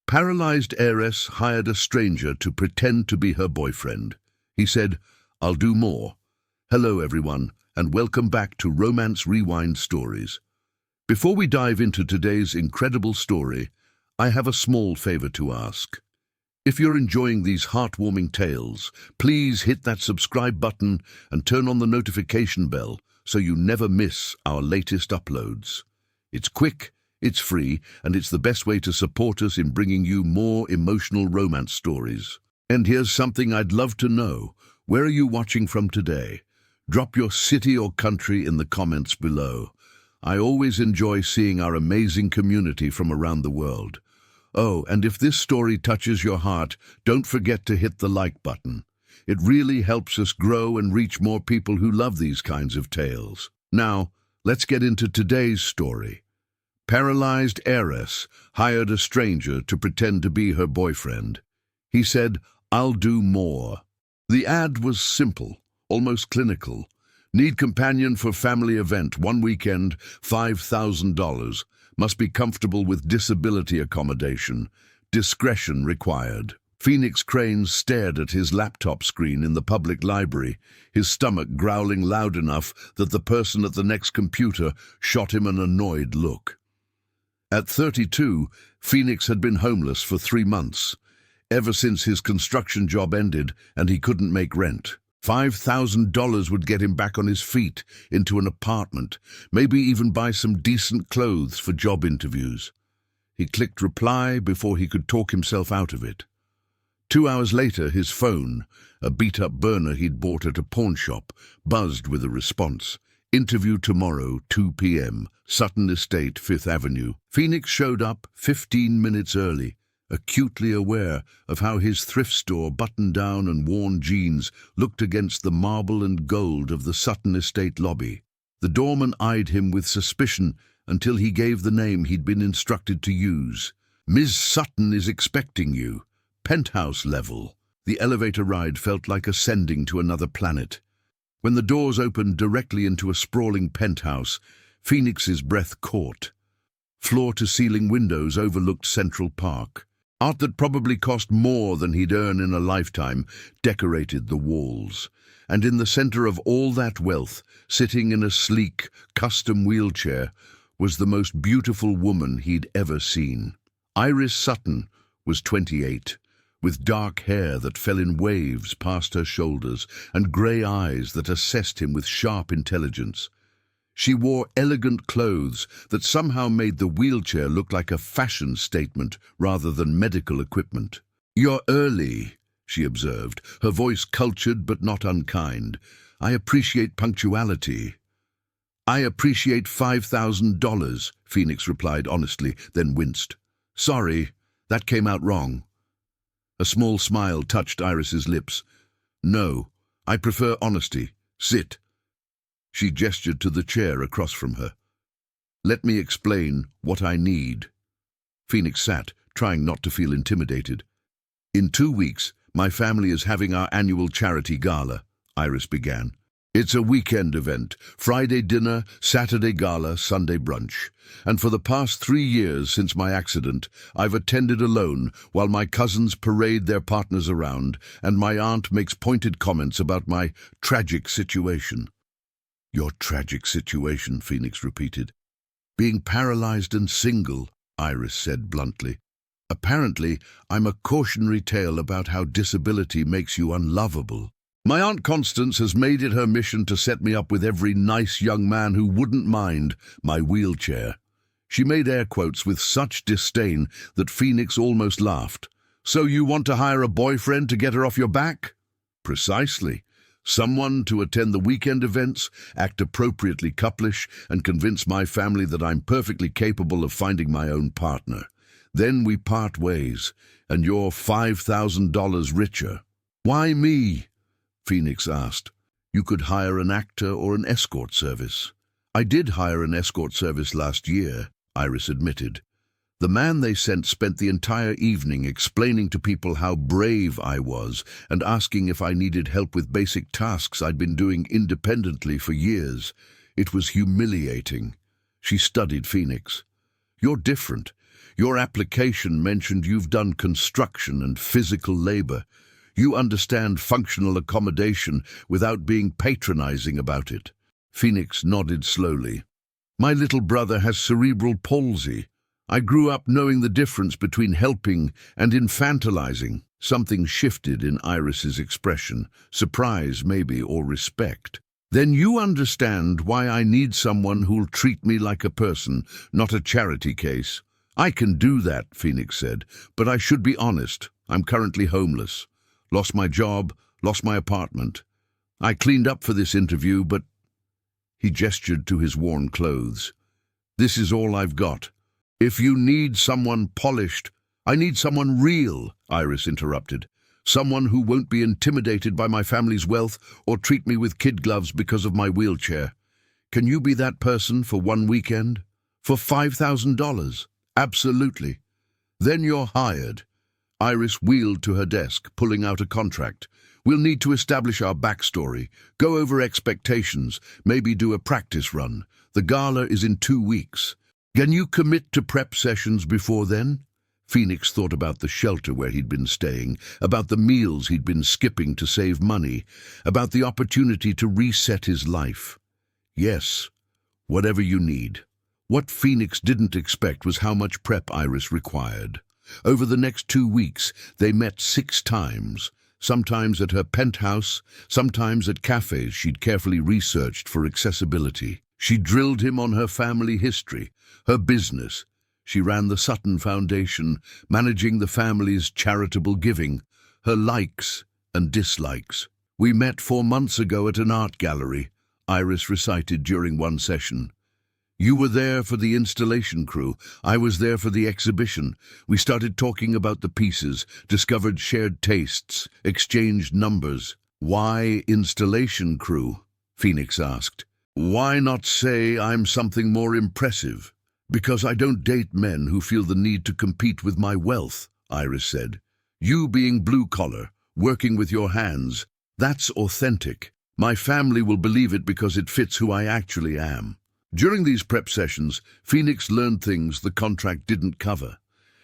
Paralyzed Heiress hired a stranger to pretend to be her boyfriend. He said, "I'll do more." Hello everyone, and welcome back to Romance Rewind Stories. Before we dive into today's incredible story, I have a small favor to ask. If you're enjoying these heartwarming tales, please hit that subscribe button and turn on the notification bell so you never miss our latest uploads. It's quick, it's free, and it's the best way to support us in bringing you more emotional romance stories. And here's something I'd love to know. Where are you watching from today? Drop your city or country in the comments below. I always enjoy seeing our amazing community from around the world. Oh, and if this story touches your heart, don't forget to hit the like button. It really helps us grow and reach more people who love these kinds of tales. Now, let's get into today's story. Paralyzed Heiress hired a stranger to pretend to be her boyfriend. He said, "I'll do more." The ad was simple, almost clinical. Need companion for family event, one weekend, $5,000. Must be comfortable with disability accommodation. Discretion required. Phoenix Crane stared at his laptop screen in the public library, his stomach growling loud enough that the person at the next computer shot him an annoyed look. At 32, Phoenix had been homeless for 3 months, ever since his construction job ended and he couldn't make rent. $5,000 would get him back on his feet, into an apartment, maybe even buy some decent clothes for job interviews. He clicked reply before he could talk himself out of it. 2 hours later, his phone, a beat-up burner he'd bought at a pawn shop, buzzed with a response. "Interview tomorrow, 2 p.m., Sutton Estate, 5th Avenue. Phoenix showed up 15 minutes early, acutely aware of how his thrift store button-down and worn jeans looked against the marble and gold of the Sutton Estate lobby. The doorman eyed him with suspicion until he gave the name he'd been instructed to use. "Ms. Sutton is expecting you. Penthouse level." The elevator ride felt like ascending to another planet. When the doors opened directly into a sprawling penthouse, Phoenix's breath caught. Floor-to-ceiling windows overlooked Central Park. Art that probably cost more than he'd earn in a lifetime decorated the walls. And in the center of all that wealth, sitting in a sleek, custom wheelchair, was the most beautiful woman he'd ever seen. Iris Sutton was 28, with dark hair that fell in waves past her shoulders and gray eyes that assessed him with sharp intelligence. She wore elegant clothes that somehow made the wheelchair look like a fashion statement rather than medical equipment. "You're early," she observed, her voice cultured but not unkind. "I appreciate punctuality." "I appreciate $5,000, Phoenix replied honestly, then winced. "Sorry, that came out wrong." A small smile touched Iris's lips. "No, I prefer honesty. Sit." She gestured to the chair across from her. "Let me explain what I need." Phoenix sat, trying not to feel intimidated. "In 2 weeks, my family is having our annual charity gala," Iris began. "It's a weekend event, Friday dinner, Saturday gala, Sunday brunch. And for the past 3 years since my accident, I've attended alone while my cousins parade their partners around and my aunt makes pointed comments about my tragic situation." "Your tragic situation," Phoenix repeated. "Being paralyzed and single," Iris said bluntly. "Apparently, I'm a cautionary tale about how disability makes you unlovable. My Aunt Constance has made it her mission to set me up with every nice young man who wouldn't mind my wheelchair." She made air quotes with such disdain that Phoenix almost laughed. "So you want to hire a boyfriend to get her off your back?" "Precisely. Someone to attend the weekend events, act appropriately couplish, and convince my family that I'm perfectly capable of finding my own partner. Then we part ways, and you're $5,000 richer." "Why me?" Phoenix asked. "You could hire an actor or an escort service." "I did hire an escort service last year," Iris admitted. "The man they sent spent the entire evening explaining to people how brave I was and asking if I needed help with basic tasks I'd been doing independently for years. It was humiliating." She studied Phoenix. "You're different. Your application mentioned you've done construction and physical labor. You understand functional accommodation without being patronizing about it." Phoenix nodded slowly. "My little brother has cerebral palsy. I grew up knowing the difference between helping and infantilizing." Something shifted in Iris's expression, surprise maybe, or respect. "Then you understand why I need someone who'll treat me like a person, not a charity case." "I can do that," Phoenix said, "but I should be honest. I'm currently homeless. Lost my job, lost my apartment. I cleaned up for this interview, but—" He gestured to his worn clothes. "This is all I've got. If you need someone polished—" "I need someone real," Iris interrupted. "Someone who won't be intimidated by my family's wealth or treat me with kid gloves because of my wheelchair. Can you be that person for one weekend? For $5,000? Absolutely. Then you're hired." Iris wheeled to her desk, pulling out a contract. "We'll need to establish our backstory, go over expectations, maybe do a practice run. The gala is in 2 weeks. Can you commit to prep sessions before then?" Phoenix thought about the shelter where he'd been staying, about the meals he'd been skipping to save money, about the opportunity to reset his life. "Yes, whatever you need." What Phoenix didn't expect was how much prep Iris required. Over the next 2 weeks, they met 6 times, sometimes at her penthouse, sometimes at cafes she'd carefully researched for accessibility. She drilled him on her family history, her business. She ran the Sutton Foundation, managing the family's charitable giving, her likes and dislikes. "We met 4 months ago at an art gallery," Iris recited during one session. "You were there for the installation crew. I was there for the exhibition. We started talking about the pieces, discovered shared tastes, exchanged numbers." "Why installation crew?" Phoenix asked. "Why not say I'm something more impressive?" "Because I don't date men who feel the need to compete with my wealth," Iris said. "You being blue-collar, working with your hands, that's authentic. My family will believe it because it fits who I actually am." During these prep sessions, Phoenix learned things the contract didn't cover.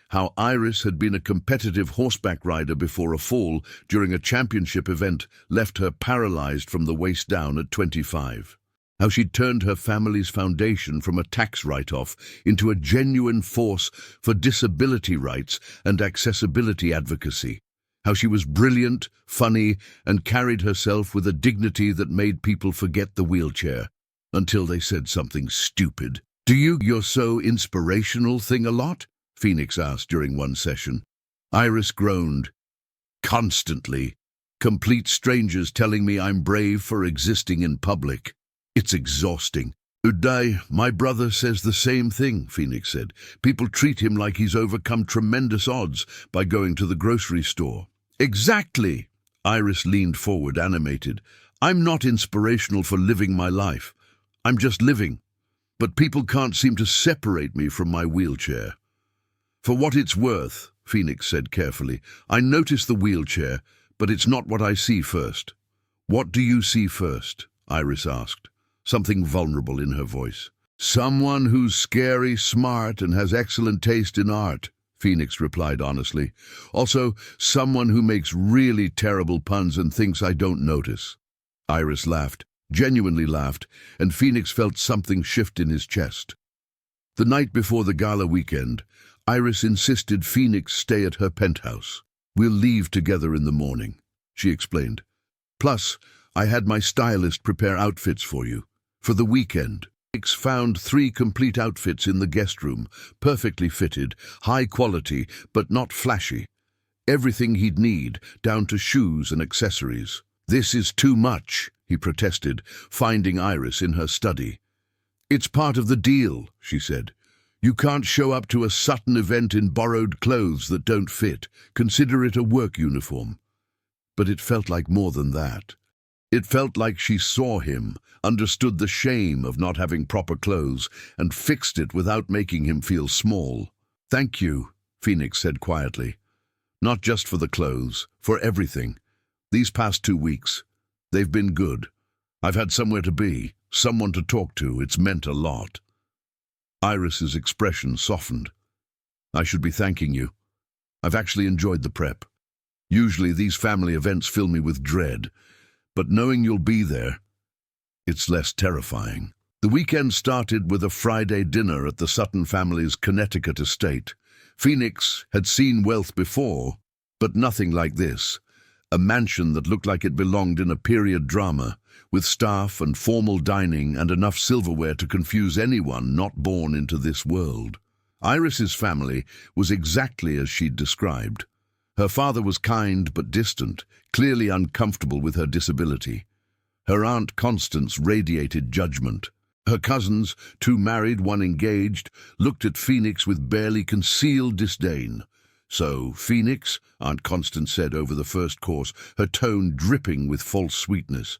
How Iris had been a competitive horseback rider before a fall during a championship event left her paralyzed from the waist down at 25. How she'd turned her family's foundation from a tax write-off into a genuine force for disability rights and accessibility advocacy. How she was brilliant, funny, and carried herself with a dignity that made people forget the wheelchair, until they said something stupid. "Do you're so inspirational thing a lot?" Phoenix asked during one session. Iris groaned. "Constantly. Complete strangers telling me I'm brave for existing in public. It's exhausting." "Uday, my brother says the same thing," Phoenix said. "People treat him like he's overcome tremendous odds by going to the grocery store." "Exactly!" Iris leaned forward, animated. "I'm not inspirational for living my life. I'm just living. But people can't seem to separate me from my wheelchair." "For what it's worth," Phoenix said carefully, "I notice the wheelchair, but it's not what I see first." "What do you see first?" Iris asked, something vulnerable in her voice. "Someone who's scary, smart, and has excellent taste in art," Phoenix replied honestly. "Also, someone who makes really terrible puns and thinks I don't notice." Iris laughed, genuinely laughed, and Phoenix felt something shift in his chest. The night before the gala weekend, Iris insisted Phoenix stay at her penthouse. "We'll leave together in the morning," she explained. "Plus, I had my stylist prepare outfits for you. For the weekend." Phoenix found 3 complete outfits in the guest room, perfectly fitted, high quality, but not flashy. Everything he'd need, down to shoes and accessories. "This is too much," he protested, finding Iris in her study. "It's part of the deal," she said. "You can't show up to a Sutton event in borrowed clothes that don't fit. Consider it a work uniform." But it felt like more than that. It felt like she saw him, understood the shame of not having proper clothes, and fixed it without making him feel small. "Thank you," Phoenix said quietly. "Not just for the clothes, for everything. These past 2 weeks, they've been good. I've had somewhere to be, someone to talk to. It's meant a lot." Iris's expression softened. I should be thanking you. I've actually enjoyed the prep. Usually these family events fill me with dread, but knowing you'll be there, it's less terrifying. The weekend started with a Friday dinner at the Sutton family's Connecticut estate. Phoenix had seen wealth before, but nothing like this. A mansion that looked like it belonged in a period drama, with staff and formal dining and enough silverware to confuse anyone not born into this world. Iris's family was exactly as she'd described. Her father was kind but distant, clearly uncomfortable with her disability. Her aunt Constance radiated judgment. Her cousins, two married, one engaged, looked at Phoenix with barely concealed disdain. "So, Phoenix," Aunt Constance said over the first course, her tone dripping with false sweetness,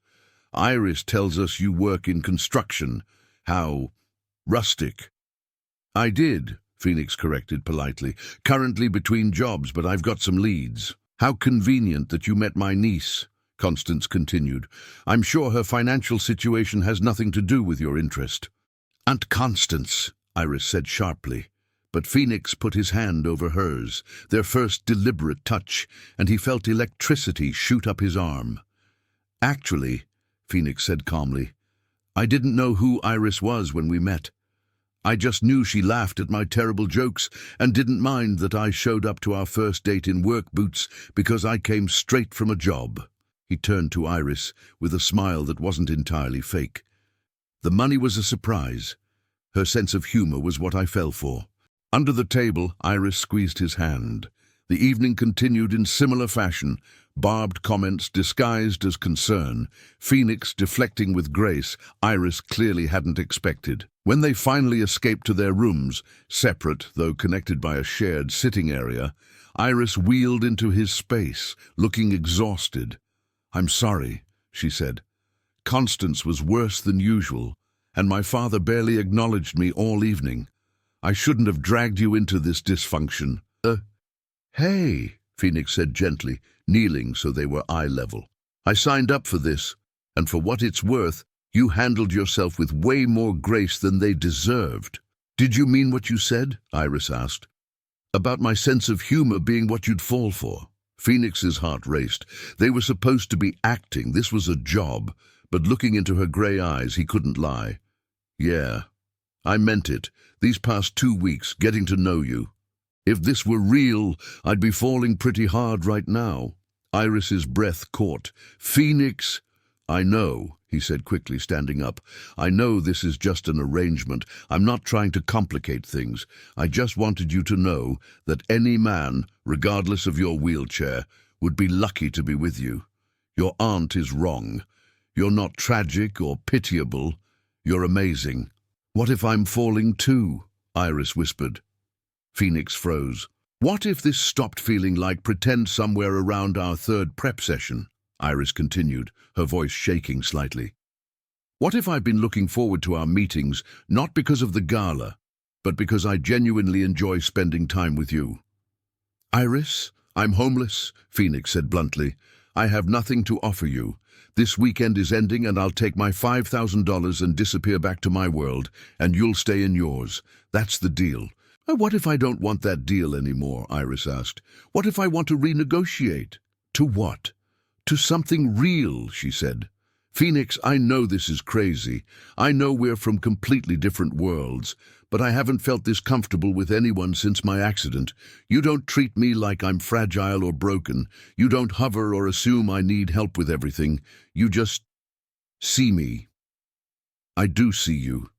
"Iris tells us you work in construction. How rustic." "I did," Phoenix corrected politely. "Currently between jobs, but I've got some leads." "How convenient that you met my niece," Constance continued. "I'm sure her financial situation has nothing to do with your interest." "Aunt Constance," Iris said sharply. But Phoenix put his hand over hers, their first deliberate touch, and he felt electricity shoot up his arm. "Actually," Phoenix said calmly, "I didn't know who Iris was when we met. I just knew she laughed at my terrible jokes and didn't mind that I showed up to our first date in work boots because I came straight from a job." He turned to Iris with a smile that wasn't entirely fake. "The money was a surprise. Her sense of humor was what I fell for." Under the table, Iris squeezed his hand. The evening continued in similar fashion, barbed comments disguised as concern, Phoenix deflecting with grace Iris clearly hadn't expected. When they finally escaped to their rooms, separate though connected by a shared sitting area, Iris wheeled into his space, looking exhausted. "I'm sorry," she said. "Constance was worse than usual, and my father barely acknowledged me all evening. I shouldn't have dragged you into this dysfunction." "Hey," Phoenix said gently, kneeling so they were eye level. "I signed up for this, and for what it's worth, you handled yourself with way more grace than they deserved." "Did you mean what you said?" Iris asked. "About my sense of humor being what you'd fall for?" Phoenix's heart raced. They were supposed to be acting. This was a job. But looking into her grey eyes, he couldn't lie. "Yeah, I meant it. These past 2 weeks, getting to know you. If this were real, I'd be falling pretty hard right now." Iris's breath caught. "Phoenix!" "I know," he said quickly, standing up. "I know this is just an arrangement. I'm not trying to complicate things. I just wanted you to know that any man, regardless of your wheelchair, would be lucky to be with you. Your aunt is wrong. You're not tragic or pitiable. You're amazing." "What if I'm falling too?" Iris whispered. Phoenix froze. "What if this stopped feeling like pretend somewhere around our third prep session?" Iris continued, her voice shaking slightly. "What if I've been looking forward to our meetings, not because of the gala, but because I genuinely enjoy spending time with you?" "Iris, I'm homeless," Phoenix said bluntly. "I have nothing to offer you. This weekend is ending and I'll take my $5,000 and disappear back to my world, and you'll stay in yours. That's the deal." "What if I don't want that deal anymore?" Iris asked. "What if I want to renegotiate?" "To what?" "To something real," she said. "Phoenix, I know this is crazy. I know we're from completely different worlds, but I haven't felt this comfortable with anyone since my accident. You don't treat me like I'm fragile or broken. You don't hover or assume I need help with everything. You just see me." "I do see you,"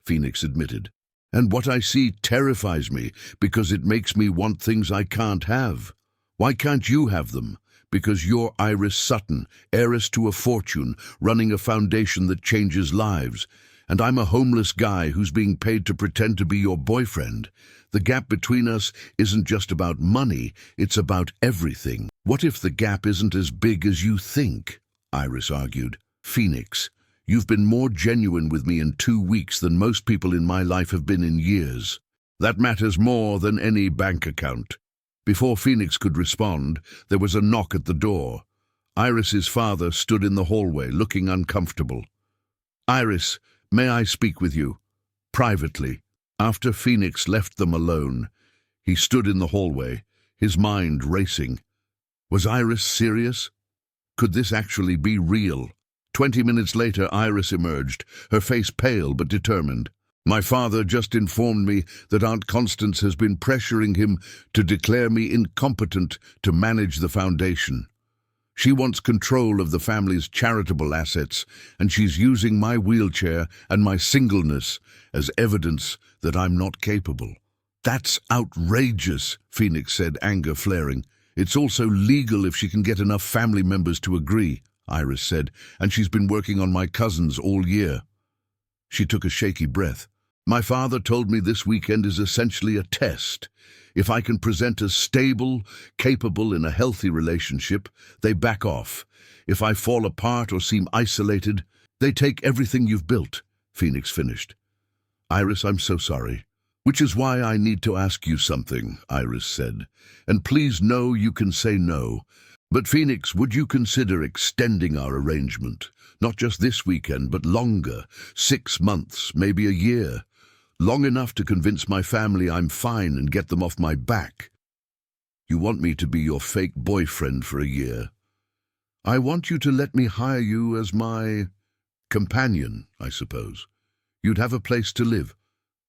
Phoenix admitted. "And what I see terrifies me because it makes me want things I can't have. Why can't you have them? Because you're Iris Sutton, heiress to a fortune, running a foundation that changes lives. And I'm a homeless guy who's being paid to pretend to be your boyfriend. The gap between us isn't just about money, it's about everything." "What if the gap isn't as big as you think?" Iris argued. "Phoenix, you've been more genuine with me in 2 weeks than most people in my life have been in years. That matters more than any bank account." Before Phoenix could respond, there was a knock at the door. Iris's father stood in the hallway, looking uncomfortable. "Iris, may I speak with you?" "Privately." After Phoenix left them alone, He stood in the hallway, his mind racing. Was Iris serious? Could this actually be real? 20 minutes later, Iris emerged, her face pale but determined. My father just informed me that Aunt Constance has been pressuring him to declare me incompetent to manage the foundation. She wants control of the family's charitable assets, and she's using my wheelchair and my singleness as evidence that I'm not capable. That's outrageous, Phoenix said, anger flaring. It's also legal if she can get enough family members to agree, Iris said, and she's been working on my cousins all year. She took a shaky breath. My father told me this weekend is essentially a test. If I can present as stable, capable in a healthy relationship, they back off. If I fall apart or seem isolated, they take everything you've built, Phoenix finished. Iris, I'm so sorry. Which is why I need to ask you something, Iris said. And please know you can say no. But Phoenix, would you consider extending our arrangement? Not just this weekend, but longer. 6 months, maybe a year. Long enough to convince my family I'm fine and get them off my back. You want me to be your fake boyfriend for a year. I want you to let me hire you as my companion, I suppose. You'd have a place to live,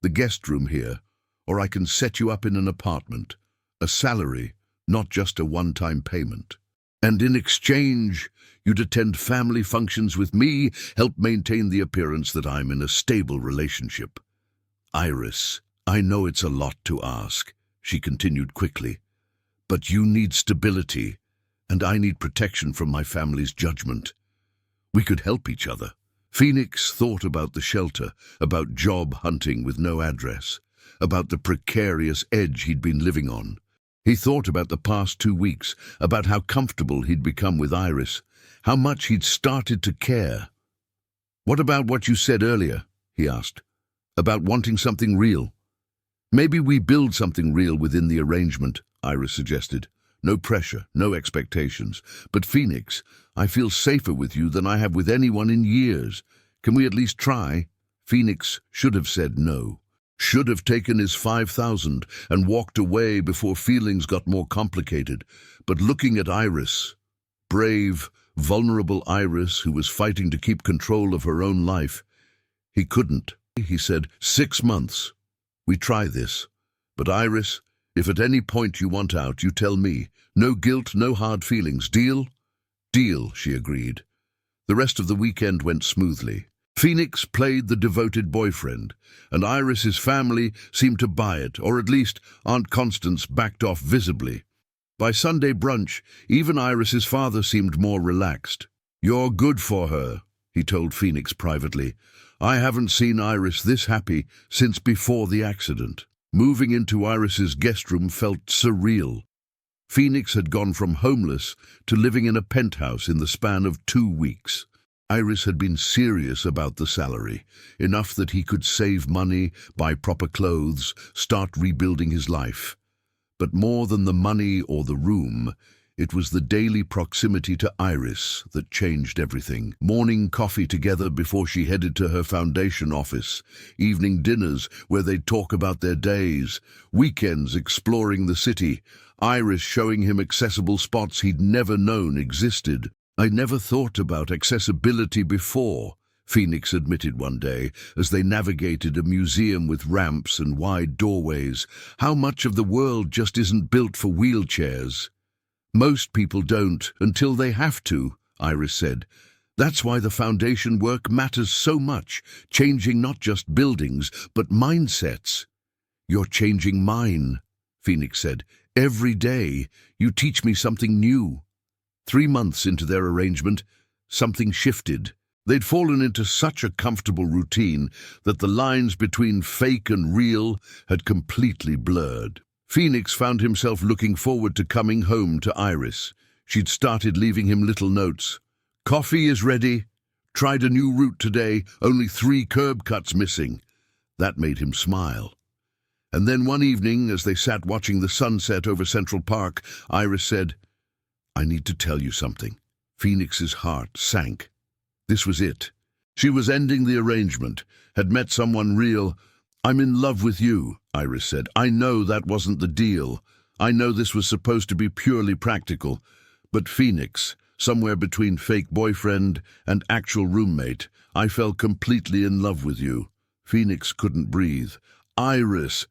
the guest room here, or I can set you up in an apartment, a salary, not just a one-time payment. And in exchange, you'd attend family functions with me, help maintain the appearance that I'm in a stable relationship. Iris, I know it's a lot to ask, she continued quickly, but you need stability, and I need protection from my family's judgment. We could help each other. Phoenix thought about the shelter, about job hunting with no address, about the precarious edge he'd been living on. He thought about the past 2 weeks, about how comfortable he'd become with Iris, how much he'd started to care. What about what you said earlier? He asked. About wanting something real. Maybe we build something real within the arrangement, Iris suggested. No pressure, no expectations. But Phoenix, I feel safer with you than I have with anyone in years. Can we at least try? Phoenix should have said no. Should have taken his 5,000 and walked away before feelings got more complicated. But looking at Iris, brave, vulnerable Iris who was fighting to keep control of her own life, he couldn't. He said, 6 months. We try this. But Iris, if at any point you want out, you tell me. No guilt, no hard feelings. Deal? Deal, she agreed. The rest of the weekend went smoothly. Phoenix played the devoted boyfriend, and Iris's family seemed to buy it, or at least Aunt Constance backed off visibly. By Sunday brunch, even Iris's father seemed more relaxed. You're good for her, he told Phoenix privately. I haven't seen Iris this happy since before the accident. Moving into Iris's guest room felt surreal. Phoenix had gone from homeless to living in a penthouse in the span of 2 weeks. Iris had been serious about the salary, enough that he could save money, buy proper clothes, start rebuilding his life. But more than the money or the room, it was the daily proximity to Iris that changed everything. Morning coffee together before she headed to her foundation office, evening dinners where they'd talk about their days, weekends exploring the city, Iris showing him accessible spots he'd never known existed. "I never thought about accessibility before," Phoenix admitted one day, as they navigated a museum with ramps and wide doorways. "How much of the world just isn't built for wheelchairs?" "Most people don't, until they have to," Iris said. "That's why the foundation work matters so much, changing not just buildings, but mindsets." "You're changing mine," Phoenix said. "Every day, you teach me something new." 3 months into their arrangement, something shifted. They'd fallen into such a comfortable routine that the lines between fake and real had completely blurred. Phoenix found himself looking forward to coming home to Iris. She'd started leaving him little notes. "Coffee is ready. Tried a new route today, only 3 curb cuts missing." That made him smile. And then one evening, as they sat watching the sunset over Central Park, Iris said, "I need to tell you something." Phoenix's heart sank. This was it. She was ending the arrangement, had met someone real, I'm in love with you, Iris said. I know that wasn't the deal. I know this was supposed to be purely practical. But Phoenix, somewhere between fake boyfriend and actual roommate, I fell completely in love with you. Phoenix couldn't breathe. Iris!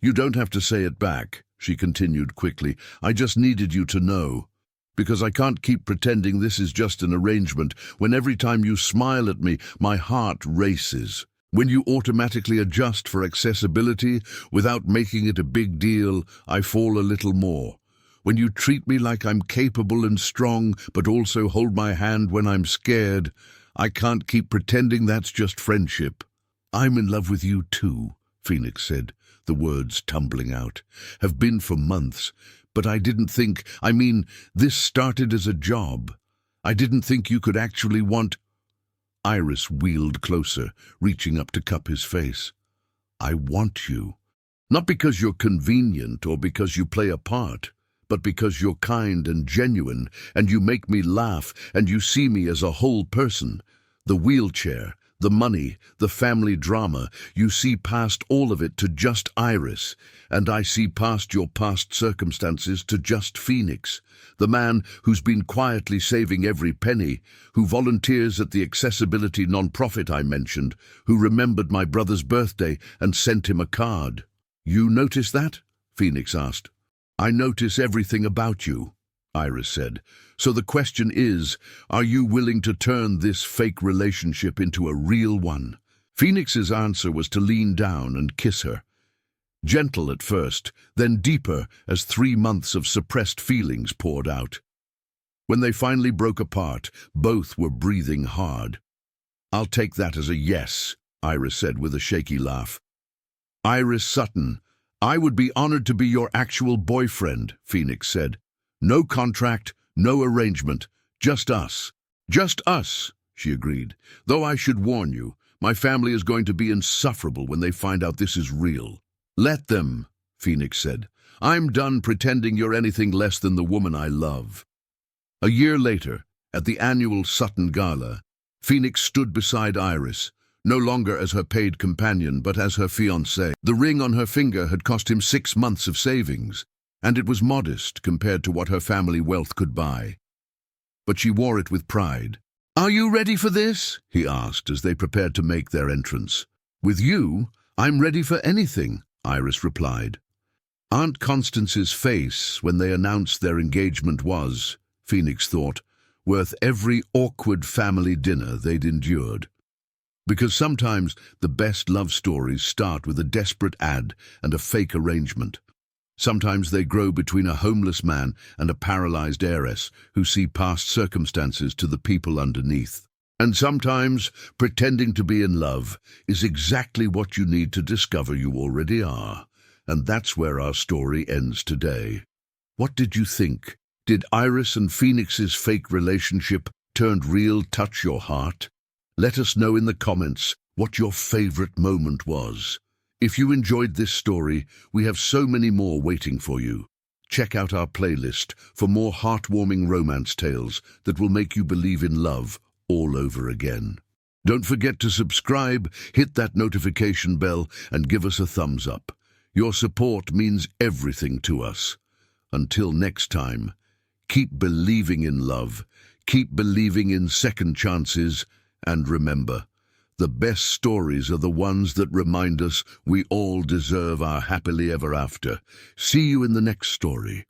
You don't have to say it back, she continued quickly. I just needed you to know. Because I can't keep pretending this is just an arrangement when every time you smile at me, my heart races. When you automatically adjust for accessibility without making it a big deal, I fall a little more. When you treat me like I'm capable and strong, but also hold my hand when I'm scared, I can't keep pretending that's just friendship. I'm in love with you too, Phoenix said, the words tumbling out. Have been for months, but I didn't think, this started as a job. I didn't think you could actually want... Iris wheeled closer, reaching up to cup his face. I want you. Not because you're convenient or because you play a part, but because you're kind and genuine, and you make me laugh, and you see me as a whole person. The wheelchair, the money, the family drama, you see past all of it to just Iris, and I see past your past circumstances to just Phoenix, the man who's been quietly saving every penny, who volunteers at the accessibility non-profit I mentioned, who remembered my brother's birthday and sent him a card. You notice that? Phoenix asked. I notice everything about you, Iris said. So the question is, are you willing to turn this fake relationship into a real one? Phoenix's answer was to lean down and kiss her. Gentle at first, then deeper as 3 months of suppressed feelings poured out. When they finally broke apart, both were breathing hard. I'll take that as a yes, Iris said with a shaky laugh. Iris Sutton, I would be honored to be your actual boyfriend, Phoenix said. No contract, no arrangement, just us. Just us, she agreed. Though I should warn you, my family is going to be insufferable when they find out this is real. Let them, Phoenix said. I'm done pretending you're anything less than the woman I love. A year later, at the annual Sutton Gala, Phoenix stood beside Iris, no longer as her paid companion but as her fiancée. The ring on her finger had cost him 6 months of savings, and it was modest compared to what her family wealth could buy. But she wore it with pride. Are you ready for this? He asked as they prepared to make their entrance. With you, I'm ready for anything, Iris replied. Aunt Constance's face when they announced their engagement was, Phoenix thought, worth every awkward family dinner they'd endured. Because sometimes the best love stories start with a desperate ad and a fake arrangement. Sometimes they grow between a homeless man and a paralyzed heiress who see past circumstances to the people underneath. And sometimes pretending to be in love is exactly what you need to discover you already are. And that's where our story ends today. What did you think? Did Iris and Phoenix's fake relationship turned real touch your heart? Let us know in the comments what your favorite moment was. If you enjoyed this story, we have so many more waiting for you. Check out our playlist for more heartwarming romance tales that will make you believe in love all over again. Don't forget to subscribe, hit that notification bell, and give us a thumbs up. Your support means everything to us. Until next time, keep believing in love, keep believing in second chances, and remember, the best stories are the ones that remind us we all deserve our happily ever after. See you in the next story.